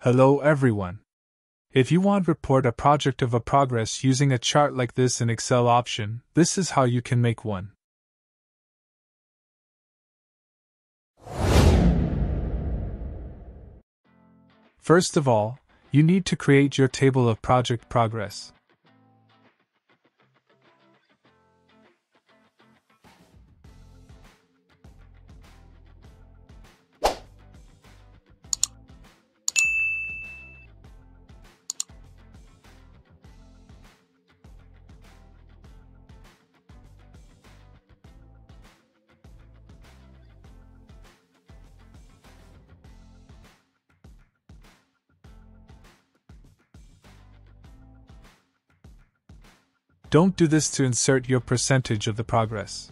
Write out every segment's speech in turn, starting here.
Hello everyone. If you want to report a project of a progress using a chart like this in Excel option, this is how you can make one. First of all, you need to create your table of project progress. Don't do this to insert your percentage of the progress.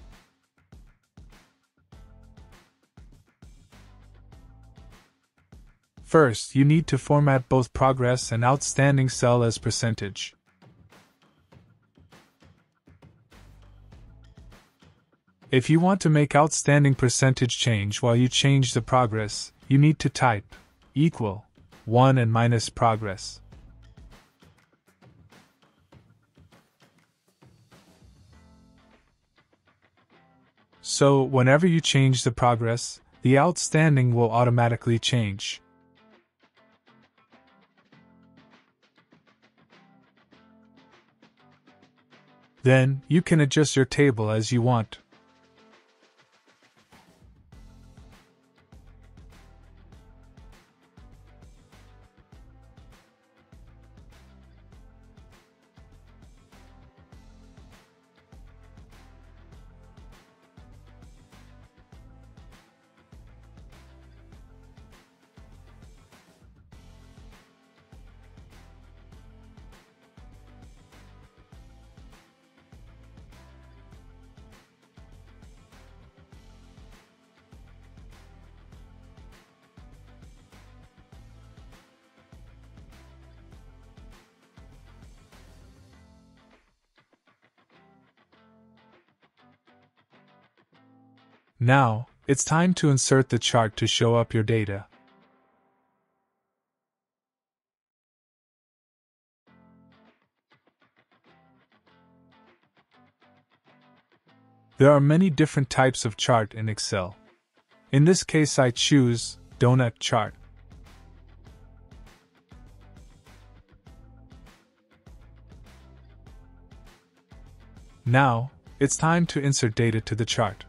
First, you need to format both progress and outstanding cell as percentage. If you want to make outstanding percentage change while you change the progress, you need to type equal 1 and minus progress. So, whenever you change the progress, the outstanding will automatically change. Then, you can adjust your table as you want. Now, it's time to insert the chart to show up your data. There are many different types of chart in Excel. In this case, I choose Donut Chart. Now, it's time to insert data to the chart.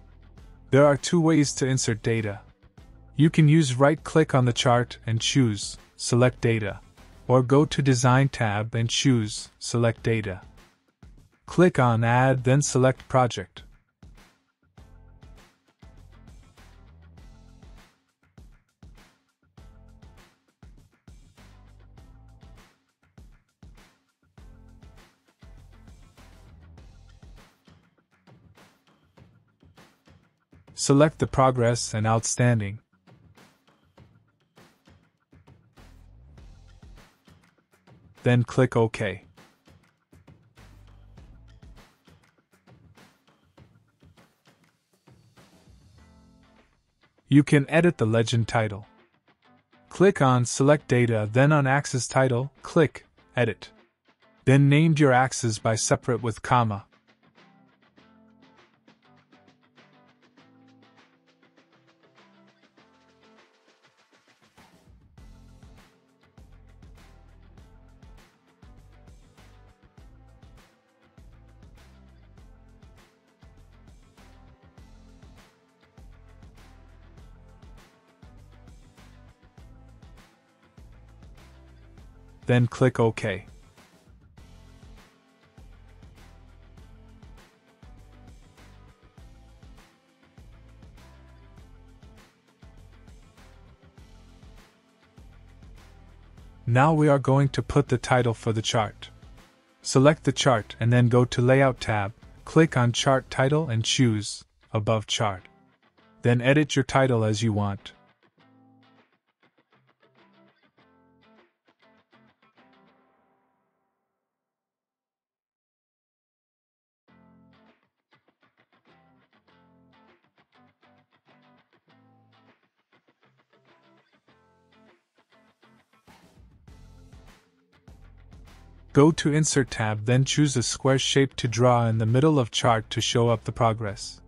There are two ways to insert data. You can use right-click on the chart and choose Select Data, or go to Design tab and choose Select Data. Click on Add, then select Project. Select the progress and outstanding. Then click OK. You can edit the legend title. Click on Select Data, then on Axis Title, click Edit. Then name your axis by separate with comma. Then click OK. Now we are going to put the title for the chart. Select the chart and then go to Layout tab, click on Chart Title and choose Above Chart. Then edit your title as you want. Go to Insert tab, then choose a square shape to draw in the middle of chart to show up the progress.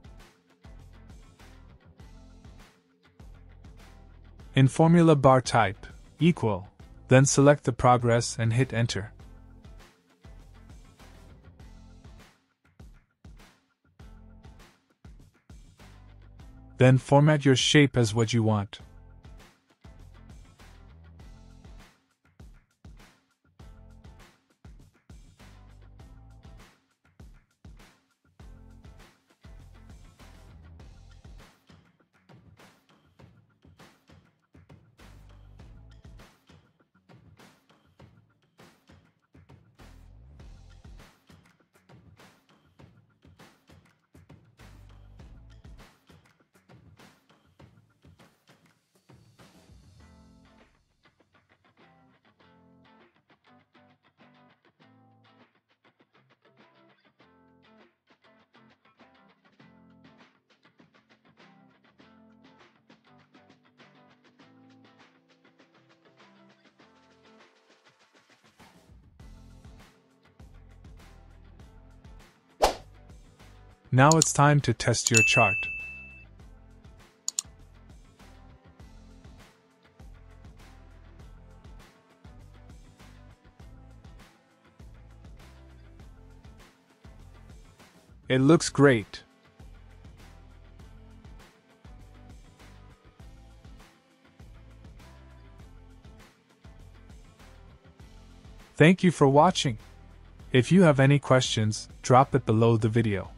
In formula bar type equal, then select the progress and hit enter. Then format your shape as what you want. Now it's time to test your chart. It looks great. Thank you for watching. If you have any questions, drop it below the video.